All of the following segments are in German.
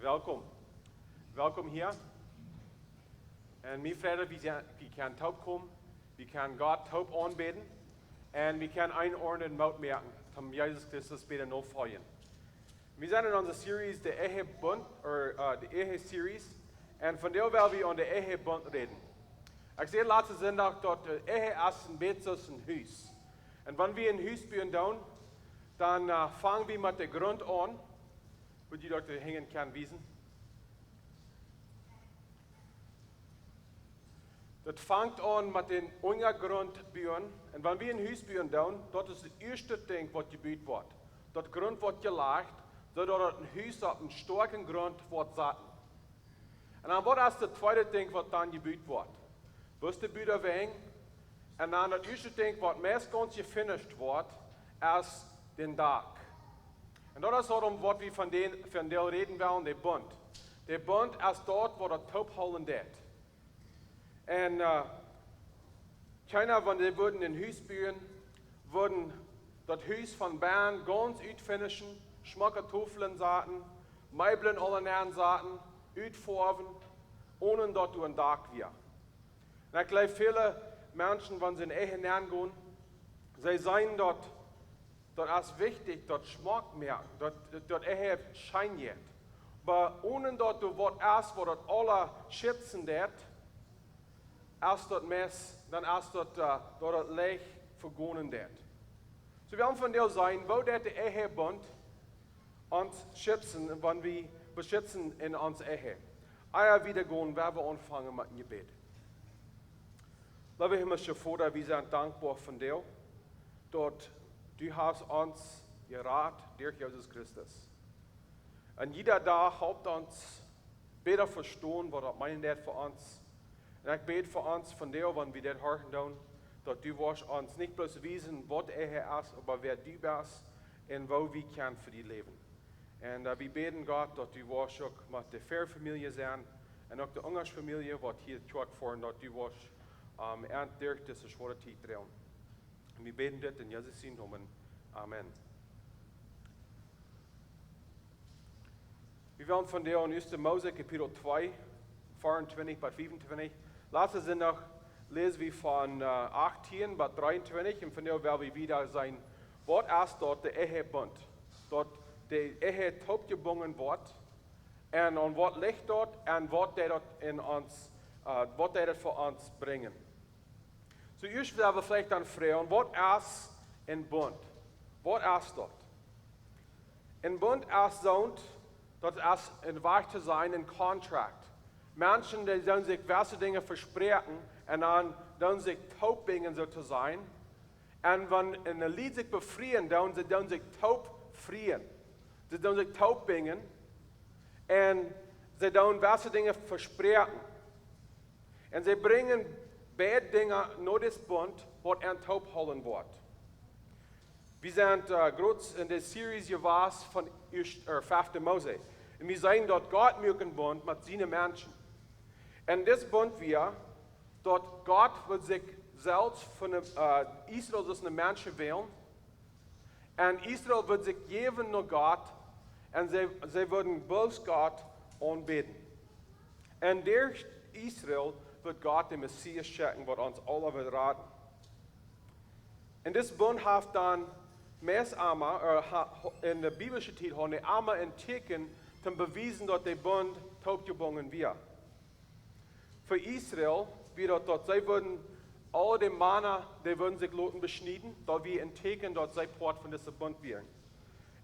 Welkom. Welkom hier. En mijn vader, wie kan taub komen, wie kan God taub aanbeden en wie kan einordnen en merken, om Jezus Christus beter nachfolgen. Wir sind in unserer Series, der Ehebunt, oder die Ehe Series, und von der werden wir an der Ehebunt reden. Ich sehe letzten Sonntag, dass die Ehe ist ein ein Haus. Und wenn wir ein Haus bauen, dann fangen wir mit dem Grund an, wo die dort hängen kann, wiesen. Das fängt an mit dem Unger-Grund bauen. Und wenn wir ein Haus bauen, das ist das erste Ding, was gebaut wird. Das Grund wird gelegt, sodass ein Haus auf einem starken Grund wird satten. Und dann wird das zweite Ding, was dann gebaut wird. Bis der Büder wegen. Und dann das erste Ding, was meist ganz gefinisht wird, ist den Dach. Und das ist darum, was wir von der reden wollen, der Bund. Der Bund ist dort, wo der Taub holen wird. Und keiner, wenn die würden ein Haus bauen, würden das Haus von Bern ganz ausfinishen, Schmackertoffeln saten, Meibeln alle saten, ausfarben, ohne dass du ein Dach wir. Und ich glaube, viele Menschen, wenn sie in Ehe nähern gehen, sie sagen dort, das ist wichtig, das Schmack merken, das Ehe scheint jetzt. Aber ohne dass du was erst, wo das alle schützen wird, erst das Mess, dann erst das Licht vergonnen wird. So wir haben von der sein, wo der Ehebunt uns schützen, wenn wir beschützen in uns Ehe. Eier wieder gehen, werden wir anfangen mit dem Gebet. Lieber himmlischer Vater, wir sind dankbar von dir, dass du hast uns gerat durch Jesus Christus. Und jeder da helpt uns besser verstehen, was das meint für uns. Und ich bete für uns von dir, wenn wir das hören tun, dass du uns nicht bloß wissen, was Ehe ist, aber wer du bist und wo wir können für die leben. Und wir beten Gott, dass du auch mit der Fair-Familie sein und auch der Ungers-Familie, was hier vorfahren, dass du durch diese schwere Zeit drehen. Und wir beten das in Jesus' Namen. Amen. Wir wollen von dir in 1. Mose, Kapitel 2, 24 bis 25. Letzte Sonntag lesen wir von 18 bis 23 und von der werden wir wieder sein, was ist dort der Ehebund. Dort die Ehe taub gebunden wird und was liegt dort und was der dort in uns, was der für uns bringen. Zuerst werden wir vielleicht dann fragen, was ist ein Bund? Was ist dort? Ein Bund ist so, das ist in Wahrheit zu sein, ein Contract. Menschen, die sollen sich gewisse Dinge versprechen und dann sollen sich taub bringen, so zu sein. Und wenn ein Lied sich befrieren, dann sie sich taub frieren. Sie sollen sich taub bringen und sie sollen gewisse Dinge versprechen. Und sie bringen beide Dinge nur das Bund, was ein taub holen wird. Wir sind groß in der Series gewesen von 5. Mose. Und wir sehen dort Gott mögen Bund mit seinen Menschen. Und das Bund wir, dort Gott wird sich selbst von Israel als eine Menschen wählen. Und Israel wird sich geben nur Gott. Und sie würden bloß Gott anbeten. Und durch Israel wird Gott den Messias schicken, was uns alle wird raten. Und das Bund hat dann meist einmal, in der biblischen Zeit, haben die einmal entdeckt, um bewiesen, dass der Bund taub gebunden wird. Für Israel, sie würden alle die Männer, die würden sich loten beschneiden, da wir entdecken, dass sie Part von diesem Bund wären.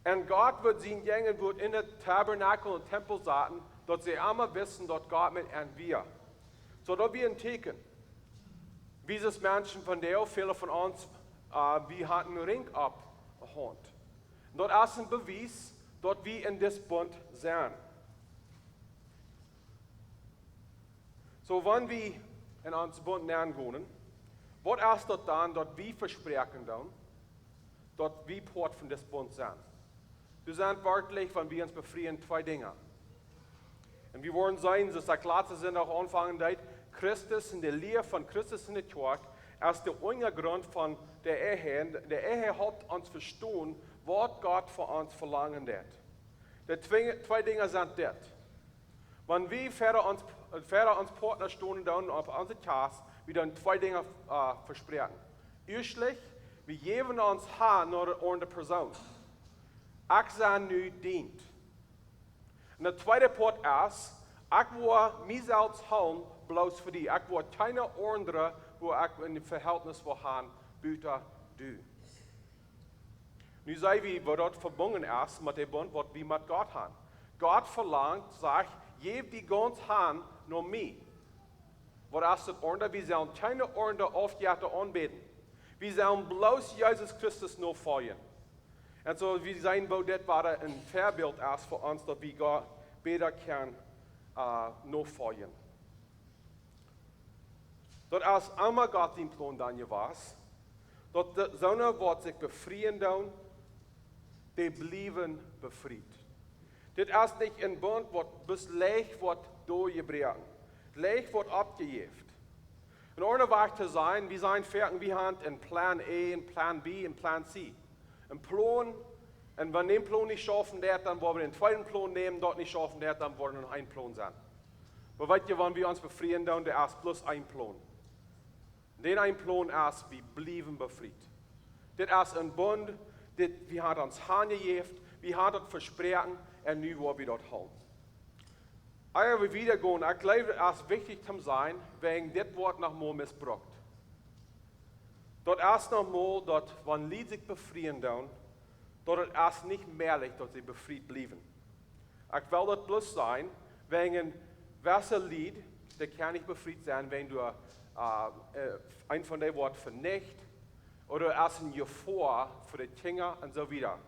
Und Gott wird sie gängen, wird in der Tabernakel und Tempel sagen, dass sie einmal wissen, dass Gott mit ihnen wir. So, da wir entdecken, wie es Menschen von der, viele von uns, wir hatten einen Ring abgehängt. Dort ist ein Beweis, dass wir in diesem Bund sind. So, wenn wir in uns Bund nähern gehen, was ist dort dann, dass wir versprechen dann, dass wir Part von diesem Bund sind. Wir sind wörtlich, wenn wir uns befreien, zwei Dinge. Und wir wollen sein, so sagt letzte sind auch anfangen, Christus in der Lehre von Christus in der Kirche ist der Untergrund von der Ehe. Der Ehe hat uns verstehen, was Gott von uns verlangen wird. Die zwei Dinge sind das. Wenn wir uns Partner stehen dann auf unsere Kasse, wir dann zwei Dinge versprechen. Erstlich, wir geben uns Hand naar de andere Person. Ich sein nu dient. Und der zweite Part ist, ich will mich selbst haben, bloß für die. Ich will keine andere, wo ich in dem Verhältnis will haben, büter du. Nu sei wie, wo dort verbunden ist mit dem Bund, was wir mit Gott haben. Gott verlangt, sagt, gib die ganze Hand nur mir. Was ist das andere? Wir sollen keine andere Aufgabe anbeten. Wir sollen bloß Jesus Christus nur folgen. Und so, wir sein, wo das war ein Vorbild ist für uns, dass wir Gott besser können nur folgen. Das ist einmal Gott den Plan dann was. Dass die Sonne, die sich befreien dann, die bleiben befreit. Das ist nicht ein Bund, was bis leicht wird durchgebrochen. Leicht wird abgejeft. In Ordnung war zu sein, wir sind fertig, wir haben einen Plan A, einen Plan B, einen Plan C. Ein Plan, und wenn wir den Plan nicht schaffen, dann wollen wir den zweiten Plan nehmen, dort nicht schaffen, dann wollen wir ein Plan sein. Aber weißt ihr, wenn wir uns befreien, dann der ist bloß ein Plan. Den ein Plan ist, wir bleiben befreit. Das ist ein Bund, wir haben uns hingegeben, wir haben das versprochen, und nu wollen wir dort haben. Als wir wieder gehen, ich glaube, es ist wichtig zu sein, wegen das Wort noch mal missbraucht. Dort erst noch mal, dort, wenn Lied sich befreien dann, dort ist nicht mehrlich, dass sie befreit bleiben. Ich will das bloß sein, wegen welcher Lied, der kann nicht befreit sein, wenn du ein von den Worten vernicht, oder erst ein Gefahr für die Kinder und so weiter.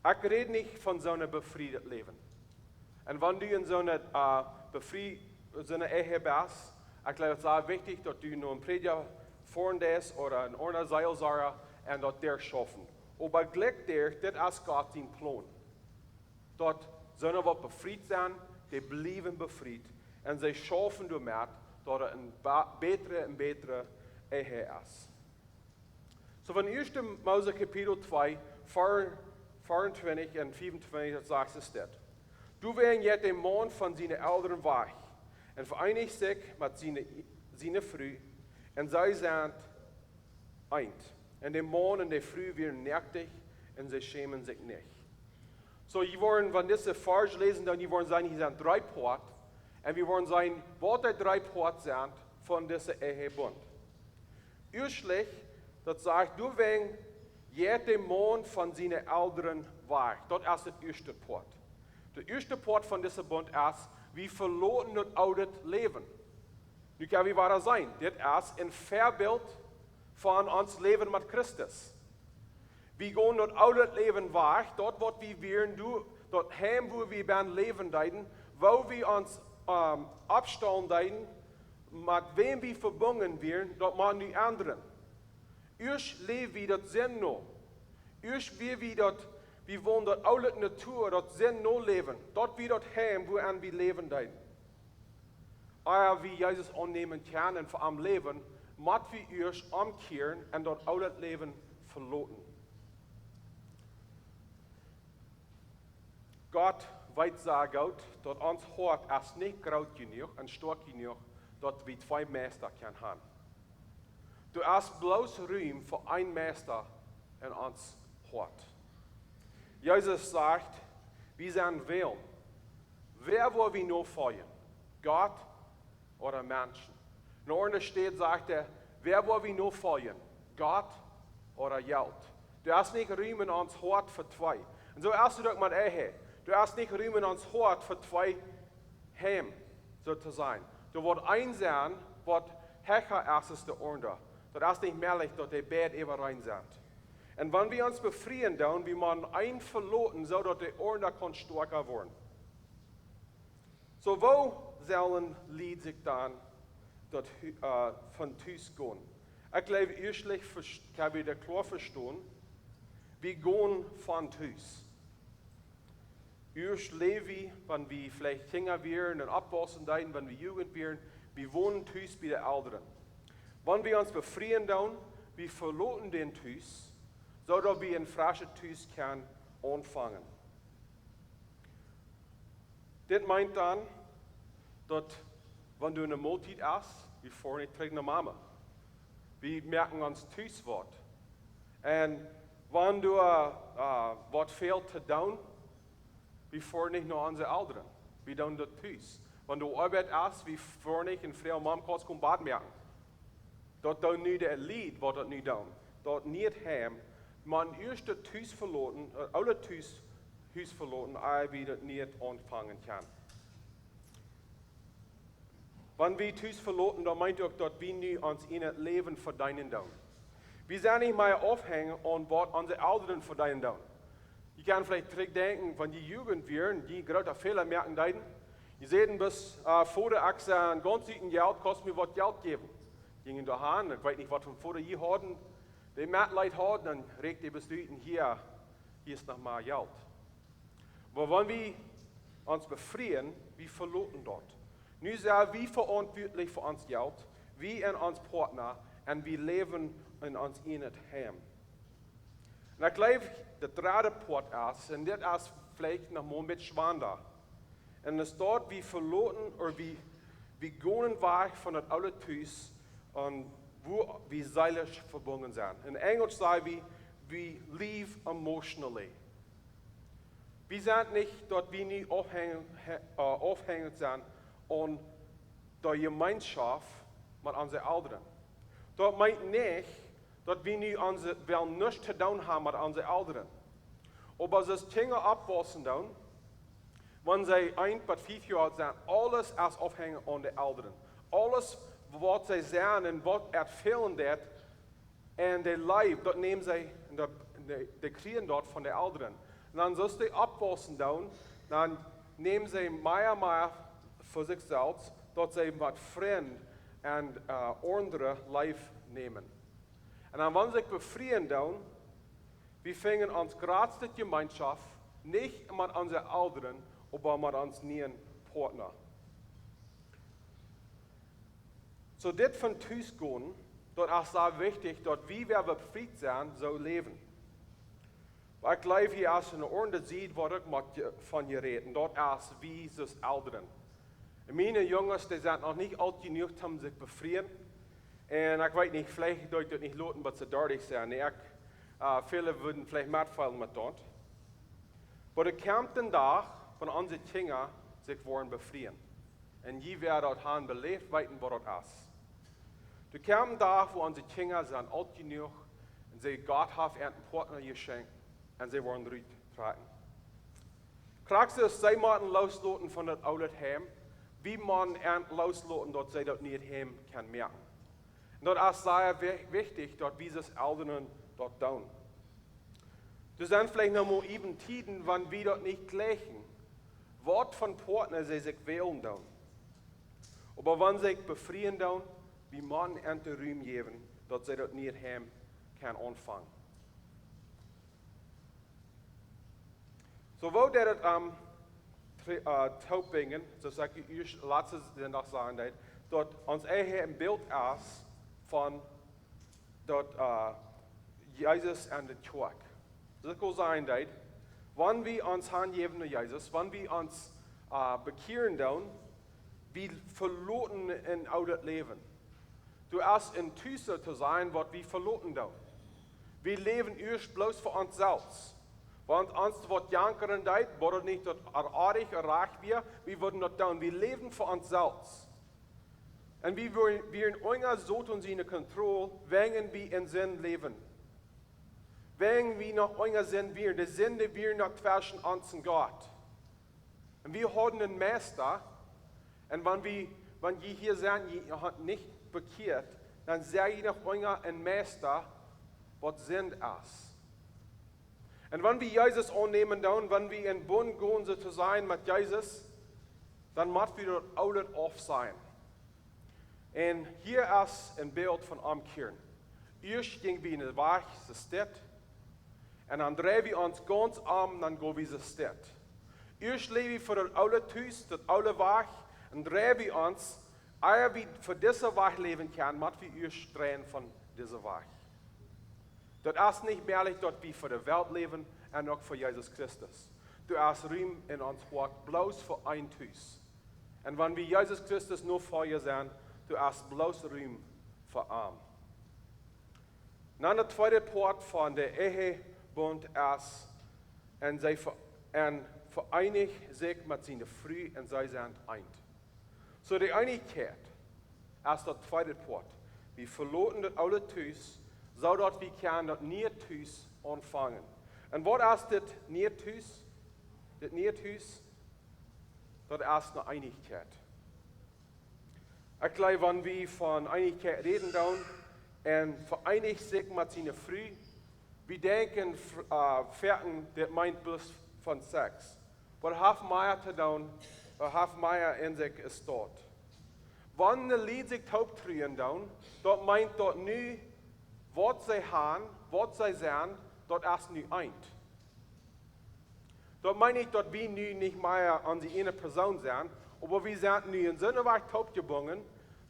Ich rede nicht von so einem befriedeten Leben. Und wenn du in so einer Ehe bist, ich glaube, es ist wichtig, dass du nur einen Prediger vorn bist oder ein ordner Seelsorger und dort der schaffen. Aber Glück der, das ist Gott sein Plan. Dort sollen wir befreit sein, die bleiben befreit und sie schaffen damit, dass ein bessere Ehe ist. So von 1. Mose Kapitel 2, 24 und 25, das sagt es das. Du wirst jetzt den Mann von seinen Eltern weich und vereinigt sich mit seiner Frau und sie sind eint. Und der Mann und die Frau werden nackt und sie schämen sich nicht. So, wir wollen, wenn diese Vers lesen, dann wir wollen sagen, hier sind 3 Parts und wir wollen sagen, was die 3 Parts sind von diesem Ehebunt. Erstlich, das sagt, du wirst jetzt den Mann von seinen Eltern weich. Das ist der erste Part. Der erste Part von diesem Bund ist, wir verloren das alte Leben. Nu kann wie wahr sein? Das ist ein Vorbild von uns Leben mit Christus. Wir gehen das alte Leben weg, dort wo wir werden, dort heim, wo wir werden leben deuten, wo wir uns abstellen deuten, mit wem wir verbunden werden, dort machen die anderen. Erst leben wir das Sinn noch. Erst wir wollen dort alte Natur, dort Sinn noch leben. Dort wir dort heim, wo wir leben deuten. Aber wie Jesus annehmen können und vor allem leben, müssen wir erst umkehren und dort alte Leben verloren. Gott weiß sehr gut, dass uns Hort ist nicht groß genug und stark genug, dass wir 2 Meister können haben. Du hast bloß Ruhm für ein Meister in uns Hort. Jesus sagt, wir sind wählen. Wer wollen wir nur folgen? Gott oder Menschen? In der Ordnung steht, sagt er, wer wollen wir nur folgen? Gott oder Geld? Du hast nicht Ruhm in uns Hort für 2. Und so erst du doch mal Ehe. Du hast nicht Ruhm in uns Hort für 2 Heim, so zu sein. Du wirst eins sein, was Hecher ist als der andere. Das ist nicht mehrlich, dass die beide eben rein sind. Und wenn wir uns befreien, dann, wir müssen ein verloten, so dass die andere kann stärker werden. So, wo sollen Lied sich dann dort, von Hus gehen? Ich glaube, erstlich kann wir das klar verstehen, wir gehen von Hus. Erst leben wir, wenn wir vielleicht Kinder werden und abwachsen, wenn wir Jugend werden, wir wohnen Hus bei den Älteren. Wenn wir uns befreien, dann, wir verloten den Hus, so dass wir ein frisches Hus anfangen. Das meint dann, dass, wenn du eine Multit isst, wir fahren nicht zurück nach Mama. Wir merken uns Tüßwort. Und wenn du was fehlt zu tun, wir fahren nicht nach unseren Eltern. Wir tun das Tüß. Wenn du Arbeit hast, wir fahren nicht in Frau und Mama kannst du Bad merken. Dort tun nicht das Lied, was das nicht tun. Dort nicht heim. Man erst das Tüß verloren, alle Tüß verloren, wie das nicht anfangen kann. Wenn wir Tüß verloren, dann meint auch, dass wir nicht uns in das Leben verdienen tun. Wir sind nicht mehr aufhängen an was unsere Eltern verdienen tun. Ich kann vielleicht zurückdenken, wenn die Jugend wären, die gerade Fehler merken deuten. Die sehen bis vor der Achse ein ganz guten Geld, kostet mir was Geld geben. Gingen da hin, ich weiß nicht, was von vor der je hatten. Die Leute haben, dann regt die bis hier ist noch mal Geld. Aber wenn wir uns befreien, wir verloren dort. Nu sind wir verantwortlich für uns Geld, wir in uns Partner, und wir leben in uns innet Heim. Und ich glaube, der dritte Part ist, und das ist vielleicht noch mal ein bisschen schwander. Und es dort, wie verloren, oder wie gehen weg von das alle Tüß, und wo wir seelisch verbunden sind. In Englisch sagen wir live emotionally. Wir sind nicht dort, wie nie aufhängig sind an der Gemeinschaft mit unseren Eltern. Das meint nicht, dass wir nie nichts zu tun haben mit unseren Eltern. Aber es ist Dinge abwachsen dann, wenn sie 1 bis 5 Jahre alt sind, alles ist aufhängig an den Eltern. Alles, was sie sehen und was erfüllen wird, und der Leib, das nehmen sie, die kriegen dort von den Eltern. Und dann sollst du abwachsen dann nehmen sie mehr für sich selbst, dass sie mit Freunden und andere Leib nehmen. Und dann, wenn sie sich befreien wir fangen uns gerade die Gemeinschaft, nicht mit unseren Eltern, aber mit unseren neuen Partner. So, das von Tüß gehen, das ist sehr wichtig, dass wir befreit sind, so leben. Ich glaube, hier ist eine Ordnung, sieht, was ich von dir reden. Dort ist wie das Eltern. Meine Jungs, die sind noch nicht alt genug, um sich befreien. Und ich weiß nicht, vielleicht deutet das nicht lauten, was sie deutlich sind. Viele würden vielleicht mitfallen mit dort. Aber es kommt ein Tag, wenn unsere Kinder sich wollen befreien. Und je werden dort belebt, weiten, was das ist. Es kommt ein Tag, wo unsere Kinder sind alt genug und sie Gott haben einen Partner geschenkt und sie wollen zurücktreten. Kriegst du es, sie müssen loslassen von das alte Heim, wie man loslassen, dass sie das nicht heim kann merken. Und das ist sehr wichtig, dass wir das Eltern dort tun. Das sind vielleicht noch mal eben Tiden, wann wir dort nicht gleichen, Wort von Partner sie sich wählen tun. Aber wenn sie sich befreien tun, wie man an den Ruhm geben, dass sie das nicht heim kann anfangen. So, wo der Taubingen, so sage ich letztes noch sagen, dass uns Ehe ein Bild ist von Jesus und der Kirche. Das kann sein, dass wenn wir uns hingeben an Jesus, wenn wir uns bekehren, wir verloren in unser Leben. Du hast in Tüße zu sein, was wir verloren tun. Wir leben erst bloß für uns selbst. Wenn uns was jankern deit, wird nicht das artig erreicht wir würden das tun. Wir leben für uns selbst. Und wir in Unger so tun sie in Kontrolle, wenn wir in Sinn leben. Wenn wir nach Unger sind, die Sünde wir nach zwischen uns und Gott. Und wir haben einen Meister, und wenn ihr hier sind, ihr habt nicht bekehrt, dann seid ihr nach Unger ein Meister, was sind ist. Und wenn wir Jesus annehmen, wenn wir in Bund gehen, so zu sein mit Jesus, dann müssen wir dort alles auf sein. Und hier ist ein Bild von Umkehren. Erst gehen wir in die Weg, die Stadt, und dann drehen wir uns ganz um, dann gehen wir in die Stadt. Erst leben wir für das alte Tüß, das alte Weg, und drehen wir uns, ehe wir für diesen Weg leben können, müssen wir erst drehen von diesem Weg. Das ist nicht mehrlich, dass wir für die Welt leben und auch für Jesus Christus. Du hast Ruhm in uns Wort, bloß für ein Tüß. Und wenn wir Jesus Christus nur vor ihr sind, du hast bloß Ruhm für arm. Dann der zweite Part von der Ehebunt ist, und sie vereinigt sich mit seiner Frau und sie sind eint. So die Einigkeit ist der zweite Part. Wir verloten das alle Tüß, so dass wir können das Niertüß anfangen. Und was ist das Niertüß? Das Niertüß, das ist eine Einigkeit. Ich glaube, wenn wir von Einigkeit reden, und vereinigt sich mit seiner Frau, wir denken, Ferken, das meint bloß von Sex. Was hat Meier zu tun, was hat Meier in sich ist dort. Wenn ein Lied sich taub trühen, dort meint dort nie, was sie haben, was sie sind, dort ist nie eint. Dort meine ich, dort wir nicht mehr an die eine Person sind, aber wir sind nie in Sinne weit taub gebunden,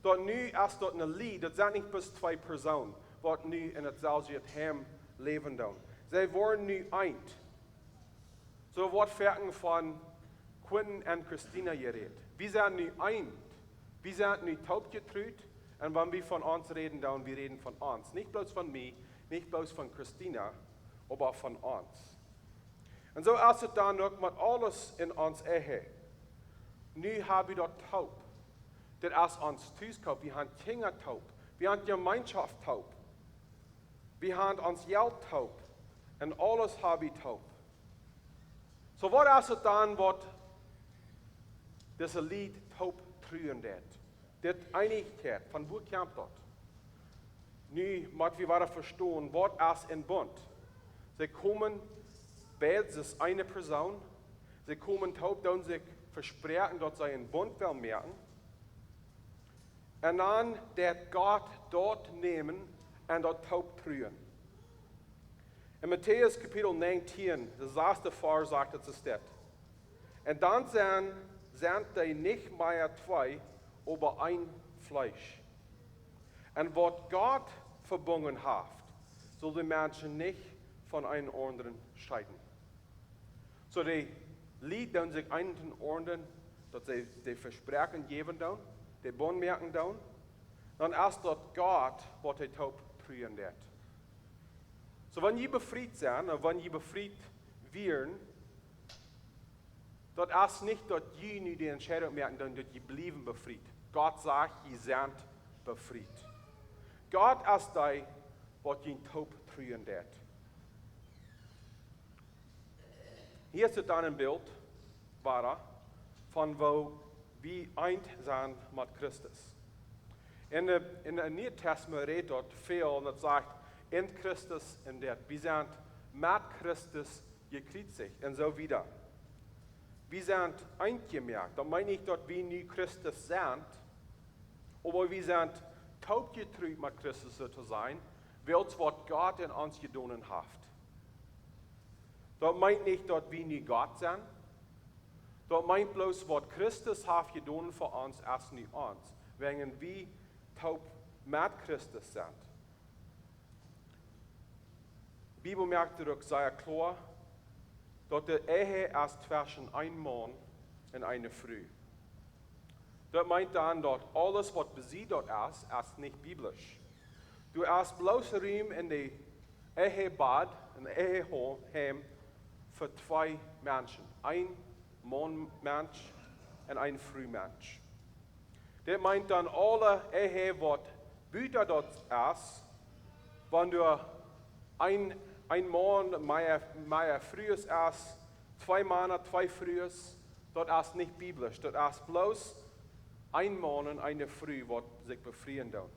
dort nie ist dort ein Lied, das sind nicht bis zwei Personen, die nie in das selbe Heim leben. Sie wollen nie eint. So wird Ferken von Quentin und Christina geredet. Wir sind nie eint. Wir sind nie taub getrüht. Und wenn wir von uns reden, dann wir reden von uns. Nicht bloß von mir, nicht bloß von Christina, aber von uns. Und so ist es dann noch mit alles in uns Ehe. Nu haben wir dort taub. Das ist uns Tüskop. Wir haben Kinder taub. Wir haben Gemeinschaft taub. Wir haben uns Geld taub. Und alles haben wir taub. So was ist es dann, was dieses Lied taub trühen wird? Das Einigkeit, von wo kommt das? Nu müssen wir weiter verstehen, was ist ein Bund. Sie kommen, beide ist eine Person. Sie kommen taub, und sie versprechen, dass sie einen Bund will merken. Und dann wird Gott dort nehmen und dort taub trühen. In Matthäus Kapitel 19, das erste Vers sagt es das. Und dann sind die nicht mehr zwei, aber ein Fleisch. Und was Gott verbunden hat, soll die Menschen nicht von einem anderen scheiden. So die lieben sich einen anderen, dass sie die Versprechen geben, die Bund merken, dann erst dort Gott, was die taub trühen wird. So wenn ihr befreit seid, und wenn ihr befreit werden, dort ist nicht, dass ihr nicht die Entscheidung merken, dass ihr bleiben befreit. Gott sagt, ihr seid befreit. Gott ist der, was ihn taub trühen wird. Hier ist dann ein Bild, von wo wir eint sind mit Christus. In der Neuen Testament redet dort viel und es sagt, in Christus in der. Wir sind mit Christus gekreuzigt und so wieder. Wir sind eingemerkt. Da meine ich, dass wir nie Christus sind, aber wir sind taub getrübt mit Christus so zu sein, weil es was Gott in uns getan hat. Das meint nicht, dass wir nie Gott sind. Das meint bloß, was Christus hat getan für uns, als nicht uns, wenn wir taub mit Christus sind. Die Bibel merkt auch sehr klar, dass die Ehe ist zwischen einem Mann und einer Frau. Das meint dann, dass alles, was besiedelt ist nicht biblisch. Du hast bloß Raum in der Ehebad, in der Eheheim, für zwei Menschen. Ein Mann-Mensch und ein Frau-Mensch. Das meint dann, alle Ehe, was Büter dort ist, wenn du ein Mann, mehr frühes ist, zwei Männer, zwei frühes, das ist nicht biblisch. Das ist bloß ein Mann und eine Frau, die sich befreien tun.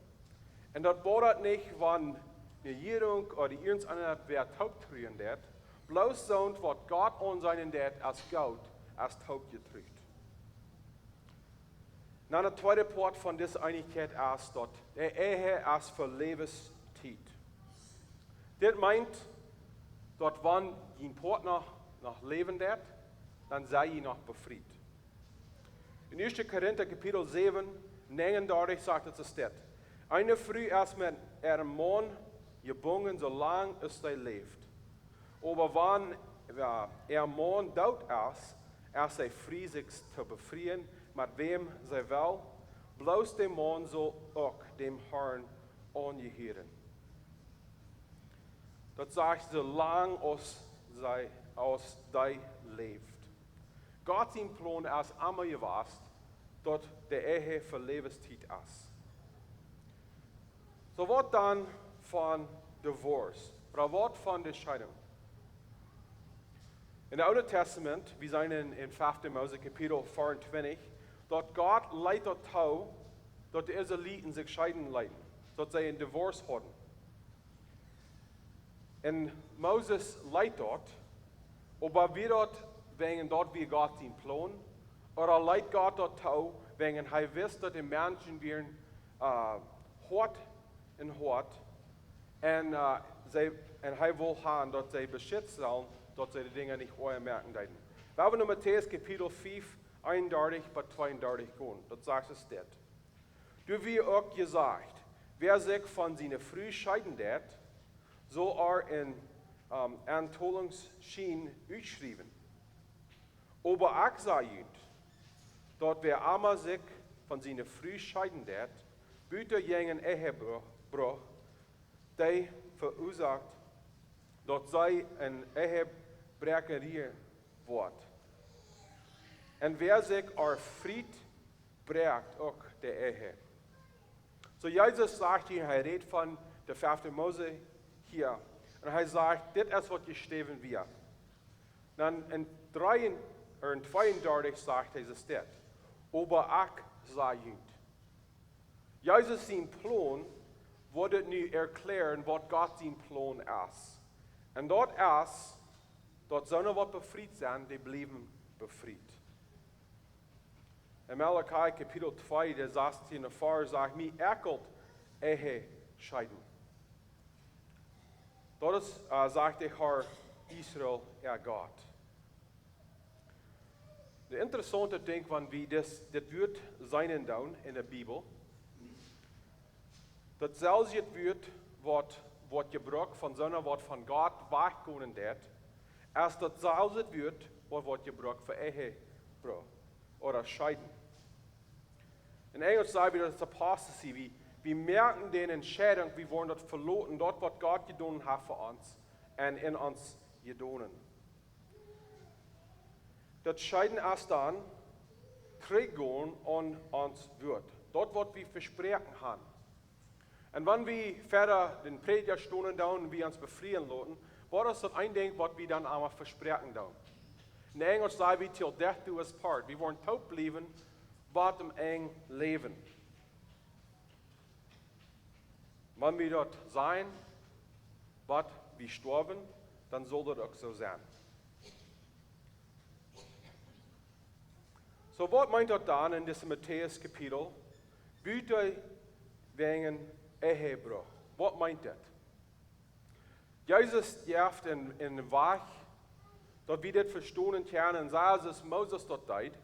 Und das bedeutet nicht, wenn eine Regierung oder irgendeiner wer taub trühen wird, bloß so, was Gott an seinen wird als Gott, als taub getrüht. Dann der zweite Part von dieser Einigkeit ist, dass die Ehe ist für Lebenszeit. Das meint, dass wenn ein Partner noch leben wird, dann sei ihn noch befreit. In 1. Korinther Kapitel 7, 39 sagt es das. Eine Frau ist mit ihrem Mann gebunden, solange es lebt. Aber wenn ihr Mann tot ist, sei frei, sich zu befreien, mit wem sie will, bloß der Mann soll auch dem Herrn angehören. Das sagt, solange aus dich lebt. Gott sein Plan ist immer gewesen, dass der Ehe für Lebenszeit ist. So was dann von Divorce, oder was von der Scheidung? In der Alten Testament, wir sind in 5. Mose Kapitel 24, dort Gott leitet dazu, dass die Israeliten sich scheiden leiten, dass sie einen Divorce hatten. Und Moses leitet dort, aber wir dort wegen dort wie Gott den Plan, oder leitet Gott dort dazu, wegen er wisst, dass die Menschen werden hart und hart, und er will haben, dass sie beschützt sollen, dass sie die Dinge nicht merken werden. Wenn wir in Matthäus Kapitel 5, 31 bis 32 gehen, das sagt es dort. Du wie auch gesagt, wer sich von seiner Früh scheiden wird, so in Antollungsschien ausschreiben. Aber auch sagt, dort wer einmal sich von seiner Früh scheiden wird, bitte jenen Ehebruch, der verursacht, dort sei ein Ehebrecherie wird. Und wer sich erfried, bricht auch der Ehe. So Jesus sagt hier, er redet von der 5. Mose hier. Und er sagt, das ist, was geschrieben wird. Dann in 32 sagt Jesus das. Aber auch sagt, Jesus sein Plan wurde nu erklären, was Gott sein Plan ist. Und dort ist, dort sollen wir befreit sein, die bleiben befreit. In Malachi Kapitel 2, der sagt hier davor, sagt, mir ekelt Ehe scheiden. Dort sagt der Herr Israel, Gott. Der interessante Ding, wenn wir das wird sein down in der Bibel, das selbst wird, was gebraucht von seiner Wort von Gott weggehen wird, als das selbst wird, was gebraucht für Ehebruch oder Scheiden. In Englisch sagen wir das Apostasy, wir merken den Entscheidung, wir wollen das verloren, dort, was Gott getan hat für uns und in uns getan. Das Scheiden ist dann, Trägern an uns wird. Dort, was wir versprechen haben. Und wenn wir fertig den Prediger stunden down und wir uns befreien lassen, war das ein Ding, was wir dann einmal versprechen down. In Englisch sagen wir, till death do us part. Wir wollen taub bleiben, was im eng leben. Wenn wir dort sein, was wir sterben, dann soll das auch so sein. So, was meint das dann in diesem Matthäus Kapitel? Bitte wegen Ehebruch. Was meint das? Jesus sagt in dem Weg, dass wir das verstehen können, und sagt es Moses dort deit.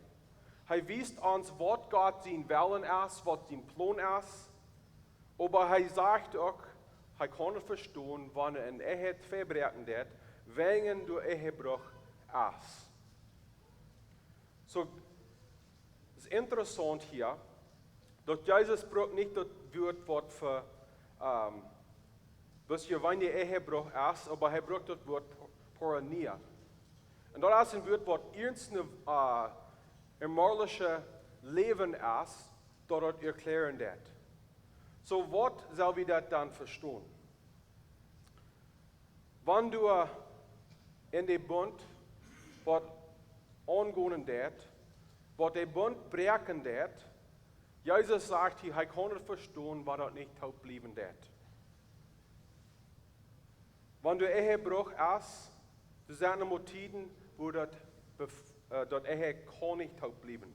Er weist uns, was Gott sein Willen ist, was sein Plan ist. Aber er sagt auch, er kann nicht verstehen, wenn ein Ehe verbrechen wird, wegen der Ehebruch ist. So, es ist interessant hier, dass Jesus braucht nicht das Wort, was für was wenn die Ehebruch ist, aber er braucht das Wort Porania. Und das ist ein Wort, was irgendein moralisches Leben ist, dort erklären wird. So, was soll wir das dann verstehen? Wenn du in den Bund, was angehen wird, was der Bund brechen wird, Jesus sagt hier, er kann nicht verstehen, was das nicht taub bleiben wird. Wenn du Ehebruch ist, du sagst immer Tiden, wo das Ehe kann nicht taub bleiben.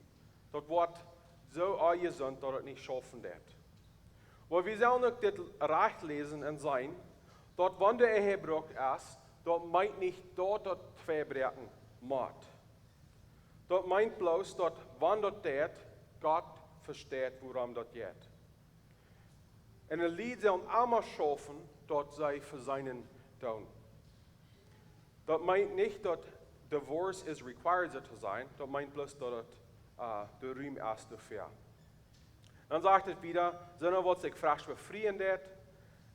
Das wird so angesund, dass es nicht schaffen wird. Aber wir sollen auch das Recht lesen und sein, dass wenn der Ehebruch ist, das meint nicht dort das Verbrechen macht. Das meint bloß, dass wenn das tät, Gott versteht, worum das geht. Und ein Lied soll immer schaffen, dort sei für seinen tun. Das meint nicht, dass divorce is required zu sein, das meint bloß, dass der Ruhm erst dafür. Dann sagt es wieder, sondern was sich frisch befreien wird,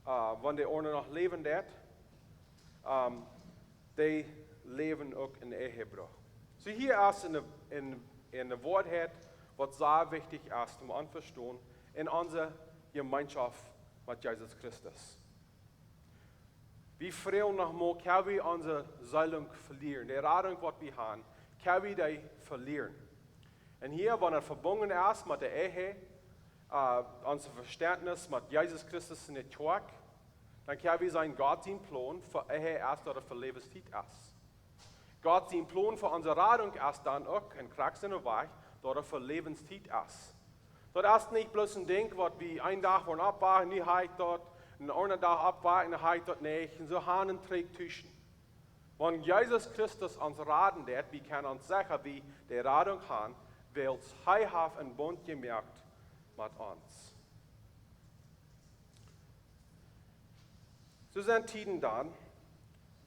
wenn die ohne noch leben wird, die leben auch in Ehebruch. So hier ist in Wort, was sehr wichtig ist, um anzuverstehen, in unserer Gemeinschaft mit Jesus Christus. Wie früher noch mal, können wir unsere Seilung verlieren. Die Radung, was wir haben, können wir die verlieren. Und hier, wenn er verbunden ist mit der Ehe, unser Verständnis mit Jesus Christus in der Kirche, dann können wir sein Gott sein Plan für Ehe erst oder für Lebenszeit ist. Gott sein Plan für unsere Radung ist dann auch in Krax in der Weg, dass er für Lebenszeit ist. Das ist nicht bloß ein Ding, was wir einen Tag wollen abwarten, nie halt dort, einen anderen Tag abwarten, halt dort nicht, und so haben trägt zwischen. Wenn Jesus Christus uns raten wird, wir können uns sicher, wie die Radung haben, weil er hat einen Bund gemerkt mit uns. So sind Tiden dann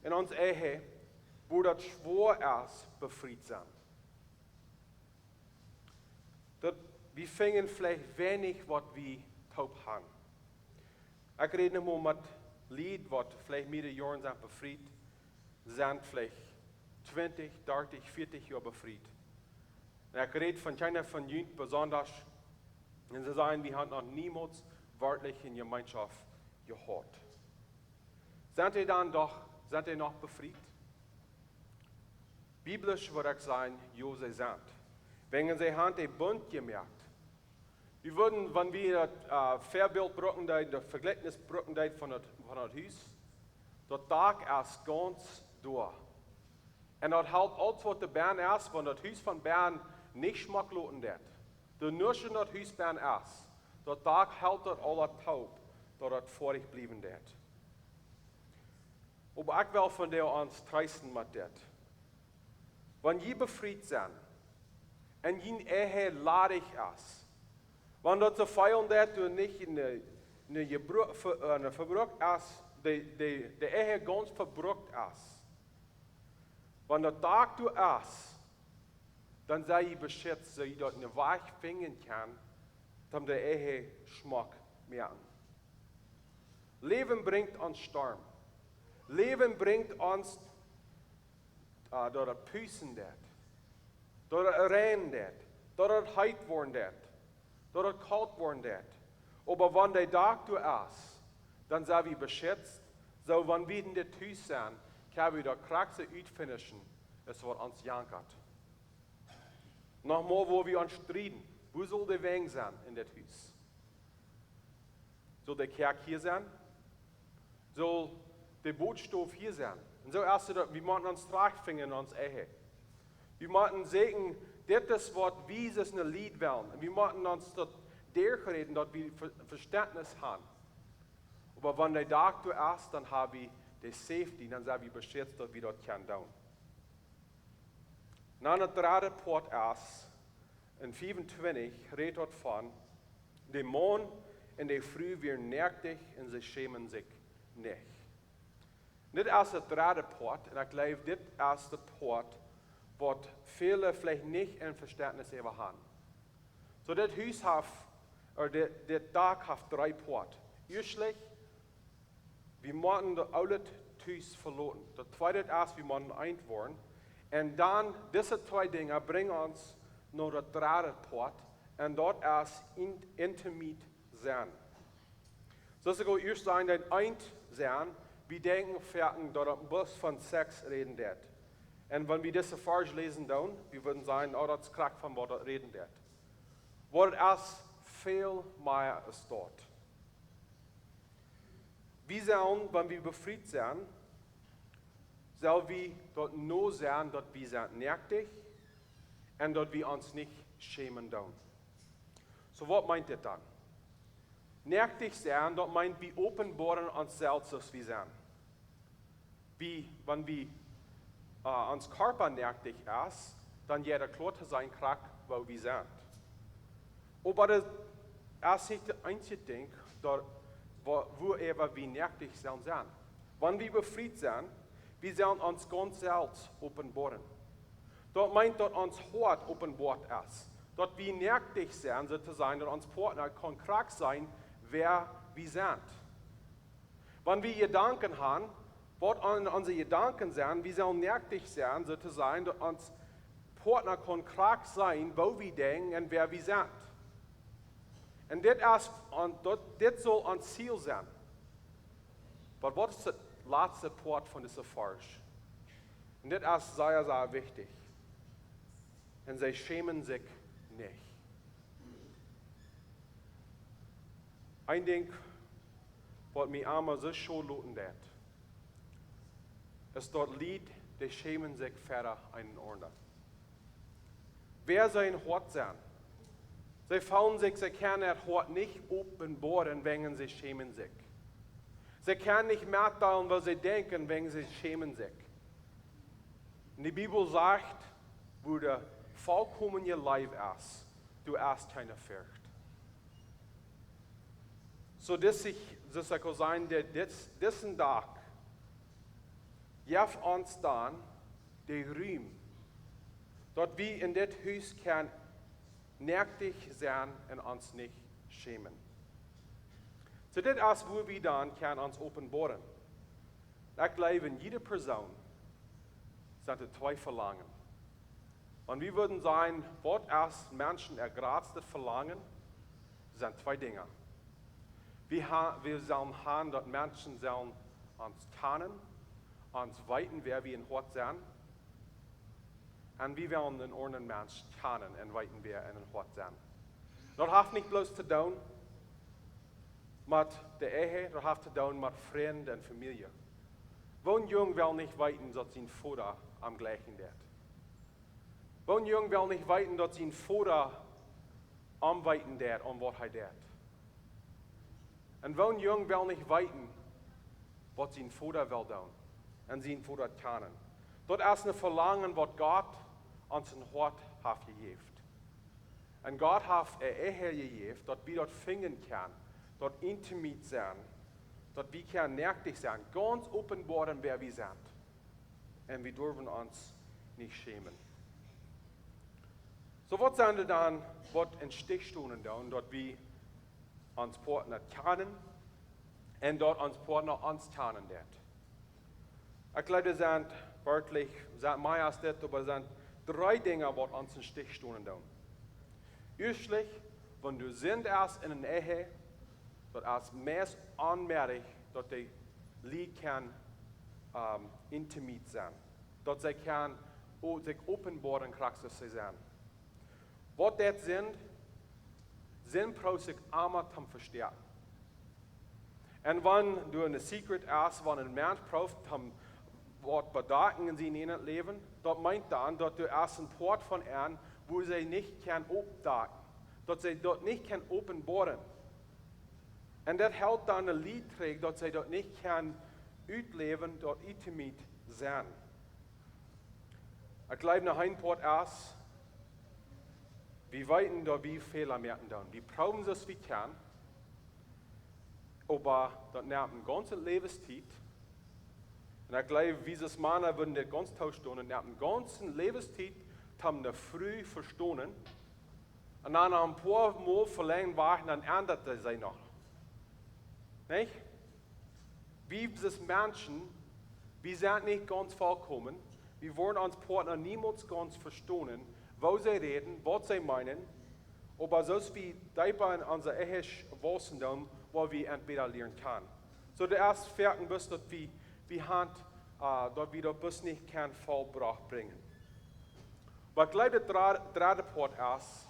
in uns Ehe, wo das schwor ist, befreit sind. Wir fingen vielleicht wenig, was wir taub haben. Ich rede nicht mal mit Lied, was vielleicht mehrere Jahre sind befreit, sind vielleicht 20, 30, 40 Jahre befreit. Und ich rede von keiner von Jüngern besonders, und sie sagen, wir haben noch niemals wörtlich in Gemeinschaft gehört. Sind die noch befreit? Biblisch würde ich sagen, ja, sie sind. Wenn sie haben den Bund gemerkt. Wir würden, wenn wir das Verbild brauchen, das Vergleichnis brauchen von das Haus, das Tag ist ganz durch. Und das hält alles, was der Bern ist, wenn das Haus von Bern nicht schmackloten wird. Der nur schon das Haus Bern ist, das Tag hält das alles taub, dass das vorig bleiben wird. Aber ich will von der uns treisten mit das. Wenn ihr befreit sind, und je Ehe ladig ist, wenn das so feiern wird, du nicht in eine verbrucht ist, die Ehe ganz verbrucht ist, wenn der Tag du ist, dann sei ihr beschützt, so ihr dort eine Weich finden kann, damit der Ehe Schmack merken. Leben bringt uns Sturm. Leben bringt uns door het puisten wird, door het regen wird, door het heit worden wird, door het kalt worden wird. Aber wenn der Tag du ist, dann sind wir beschützt, so wenn wir in der Haus sind, können wir das Kraxe ausfinishen, es wird uns jankert. Nochmal, wo wir uns streiten, wo soll der Weg sein in der Haus? Soll der Kerk hier sein? Soll der Bootstoff hier sein? Und so erst, wir müssen uns tragfinger in uns Ehe. Wir müssen sagen, das Wort, wie es ein Lied werden. Und wir müssen uns dort reden, dass wir Verständnis haben. Aber wenn der Tag du erst, dann haben wir die Safety, dann sind wir beschützt, dass wir dort können tun. Dann der dritte Part ist, in 25 redet dort von, der Mann in der Früh wird nervig und sie schämen sich nicht. Das ist der dritte Part, und ich glaube, das ist der Part, was viele vielleicht nicht in Verständnis haben. So, das Haus hat, oder der Tag hat 3 Parts. Erstlich, wir müssen das alte Haus verlassen. Das zweite ist, wir müssen eint werden. Und dann, diese 2 Dinge bringen uns noch das dritte Part, und dort ist intimate sein. So, es soll erst sein, dass eint sein, wir denken, dass er bloß von Sex reden wird. Und wenn wir diese Vers lesen, dann, wir würden sagen, oh, das ist krank von was er reden wird. Was ist viel mehr als dort. Wir sollen, wenn wir befreit sind, sollen wir dort nur sein, dass wir sind nervig und dass wir uns nicht schämen. So, was meint ihr dann? Nervig sein, das meint, wir offenbaren uns selbst, als wir sind. Wenn wir uns Körper nervig ist, dann jeder klar sein Krack, wo wir sind. Aber das ist nicht das einzige Ding, wo wir nervig sind. Wenn wir befreit sind, wir sollen uns ganz selbst offenbaren. Dort meint dort uns Hort openbart ist. Dort wie nerktig sein, sozusagen, dort uns Partner kann krank sein, wer wir sind. Wenn wir Gedanken haben, was unsere Gedanken sind, wir sollen nerktig sein, sozusagen, dort uns Partner kann krank sein, wo wir denken und wer wir sind. Und das soll unser Ziel sein. Aber was ist das letzte Part von dieser Farsch? Und das ist sehr, sehr wichtig. Und sie schämen sich nicht. Ein Ding, was mir einmal so schon lauten wird, ist dort Lied, die schämen sich fertig einen Ordner. Wer sein Hort sein? Sie fallen sich, sie können das Hort nicht offenbaren, wenn sie schämen sich. Sie können nicht mitteilen, was sie denken, wenn sie schämen sich. Und die Bibel sagt, wo der vollkommene Leib ist, du hast keine Furcht. So dass ich kann sein, diesen Tag, jef uns dann, die Rühm, dort wie in das Haus kann nerktig sein und uns nicht schämen. So das ist, wo wir dann kann uns offenbaren. Ich glaube, in jeder Person sind zwei Verlangen. Und wir würden sagen, was ist Menschen ergraztes Verlangen, sind zwei Dinge. Wir sollen haben, dass Menschen sollen uns kennen, uns weiten, wer wir in Hort sind. Und wir wollen einen anderen Menschen kennen und weiten, wer in Hort sind. Das hat nicht bloß zu tun mit der Ehe, das hat zu tun mit Freunden und Familie. Wo'n Jung will nicht weiten, dass sein Vater am gleichen wird. Wo'n Jung will nicht weiten, dass sein Vater am weiten wird, was er wird. Und wo'n Jung will nicht weiten, was sein Vater will tun und sein Vater kennen. Das ist ein Verlangen, was Gott uns in Hort hat gegeben. Und Gott hat eine Ehe gegeben, dass wir dort finden können, dort intimit sein, dort wir können nerktig sein, ganz offenbaren, wer wir sind. Und wir dürfen uns nicht schämen. So was sind wir dann, was in Stichstunden tun, dort wir uns Partner kennen und dort uns Partner uns kennen wird. Ich glaube, das sind wörtlich, sind mehr als das, aber es sind drei Dinge, was uns in Stichstunden tun. Erstlich, wenn du sind erst in einer Ehe, dort als meist anmerkt, dass die Lied kann intimit sein. Dass sie kann sich offenbaren, dass sie sein. Was das sind braucht sich einmal zum Verstärken. Und wenn du eine Secret hast, wenn ein Mensch braucht, was bedaken in seinem Leben, das meint dann, dass du erst einen Port von ihnen, wo sie nicht kann obdaken, dass sie dort nicht kann offenbaren. Und das hält dann ein Lied trägt, dass sie dort nicht kann utleben, dort intimit sein. Ich glaube, nach ein Port erst, wir weiten da wie Fehler merken dann. Wir proben das wie können, aber das nimmt eine ganze Lebenszeit. Und ich glaube, wie das Männer würden das ganz tauschen und nimmt eine ganze Lebenszeit, haben wir früh verstanden. Und dann nach ein paar Mal verlängern waren, dann ändert er sich noch. Nicht? Wie das Menschen, wir sind nicht ganz vollkommen. Wir wollen uns Partner niemals ganz verstehen, wo sie reden, was sie meinen. Aber so wie dabei in unserer Ehe wissen, wo wir entweder lernen können. So der erste Ferken ist, dass wir haben, dass wir das nicht kein Vollbrach bringen. Aber ich glaube, der dritte Part ist,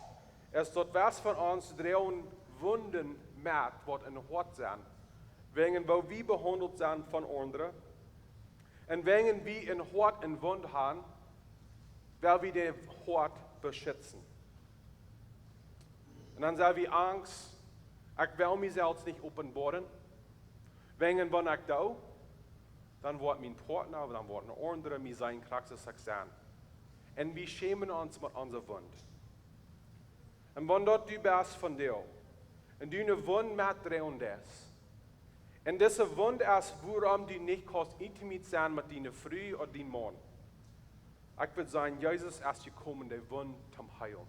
dass was von uns drehen Wunden merkt, was in der Hort sind, wegen wo wir behandelt sind von anderen, und wegen wir in Hort in Wund haben, weil wir den Hort beschützen. Und dann sagen wir Angst, ich will mich selbst nicht offenbaren. Wegen wenn ich da, dann wird mein Partner, dann wird ein anderer mir sein Praxis sagen. Und wir schämen uns mit unserer Wund. Und wenn dort du bist von dir, und du eine Wund mitdrehen lässt, und diese Wund ist, warum du nicht kannst intimit sein mit deiner Frau oder deinem Mann. Ik wil zijn, Jezus, als je komt, der won zum Heilen.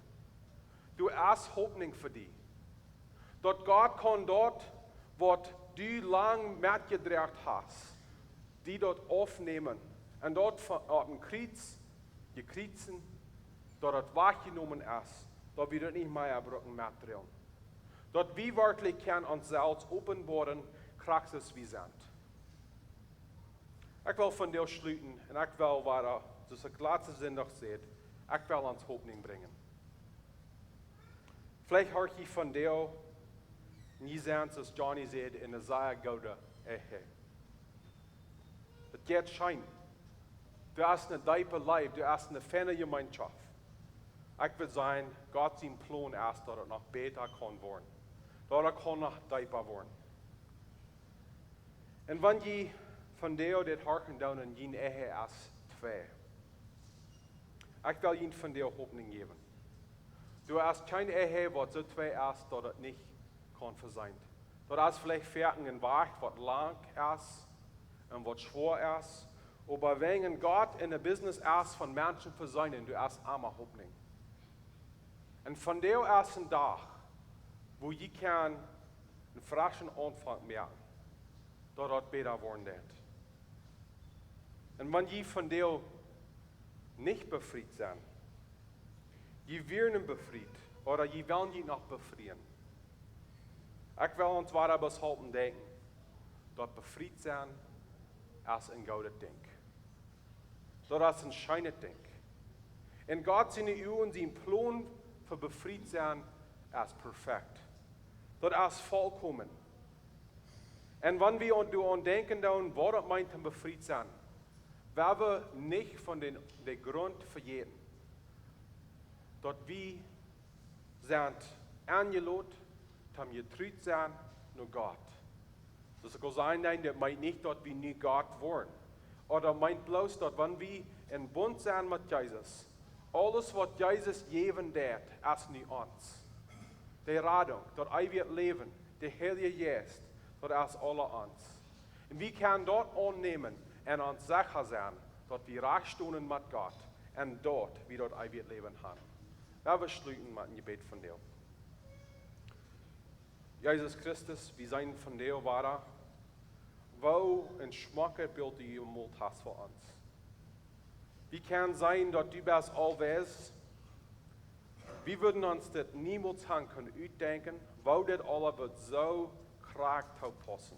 Du hast Hoffnung für die. Dort Gott kann dort, wat du lang mitgedracht hast, die dort aufnehmen und dort auf dem Kreuz gekreuzen, dort het weggenommen ist, dort wir nicht mehr erbrochen Material. Dort wie wirklich kann uns selbst openbaren, Christus wie sind. Ich will von dir schließen und ich will, was dus ik laatste zin nog zegt, ik wil ons Hoffnung brengen. Vielleicht hoor je van dir, niet zijn zoals Johnny zegt, in Isaiah Gouda, Ehe. Het gaat schijn. Du hast een diepe Leib, du hast een fijne Gemeinschaft. Ik wil zijn, God zijn plan is dat het nog beter kan worden. Dat het kan nog dieper worden. En wanneer je van dir dit harken down en je Ehe is twee. Ik wil je van dir Hoffnung geven. Du hast geen Ehe, wat zo twee is, dat het niet kan verzijn. Dat is vielleicht fertig een Weg, wat lang is en wat schwer is. Aber wenn Gott in der Business ist, von Menschen versäumen, du hast immer Hoffnung. Und von der ersten Tag, wo je kann einen frischen Anfang merken, dass das besser werden wird. Und wenn je von der nicht befriedigt sind, je werden befriedigt, oder je wollen je noch befrieden. Ich will uns weiter bis heute denken, dass befriedigt sein ist ein gutes Ding. Das ist ein schönes Ding. Und Gott seine Uhr sein Plan für befriedigt sein ist perfekt. Das ist vollkommen. Und wenn wir an denken, was das meint, befriedigt sein, werden wir nicht von den Grund verjähren. Dass wir sind angeladen, zum getrüht sein, nur Gott. Das kann sein, das meint nicht, dass wir nie Gott wollen. Oder meint bloß, dass wenn wir in Bund sind mit Jesus, alles, was Jesus geben wird, ist nicht uns. Die Rettung, das ewige Leben, der Heilige Geist, das ist alle uns. Und wir können dort annehmen und uns sicher sein, dass wir recht stehen mit Gott und dort wir das ewige Leben haben. Wir schließen mit einem Gebet von dir. Jesus Christus, wir sind von dir wahr. Wo ein Schmackerbild die gemalt hast für uns. Wie kann sein, dass du bist allwes? Wir würden uns das niemals haben können ausdenken, wo das alles wird so kraftvoll passen.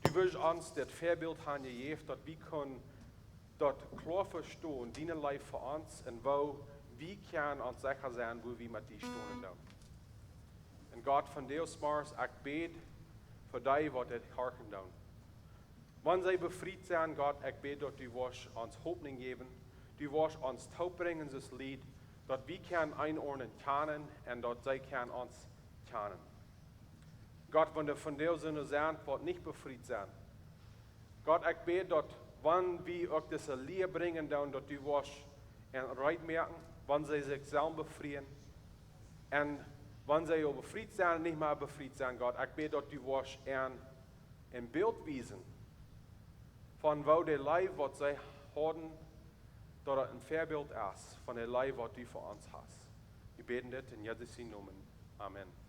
Du wirst uns das Vorbild haben gegeben, dass wir können das klar verstehen, deine Leib für uns und wo wir können uns sicher sein, wo wir mit dir stehen. Und Gott, von dir aus, ich bete für dich, was das harken tun. Wenn sie befriedigt sind, Gott, ich bete, dass du uns Hoffnung geben, du wirst uns taub bringen, das Lied, dass wir einordnen können und dass sie uns kennen. Gott, wenn wir von der Sinne sind, wird nicht befriedigt sein. Gott, ich bete, dass wenn wir auch diese Lehre bringen, dass du wirst Reit merken, wenn sie sich selbst befrieden und wenn sie befriedigt sind, nicht mehr befriedigt sind, Gott, ich bete, dass du wirst ein Bild wiesen, von wo der Leib, was sie haben, dass es ein Vorbild ist von der Leib, was du für uns hast. Wir beten das in Jesu Namen. Amen.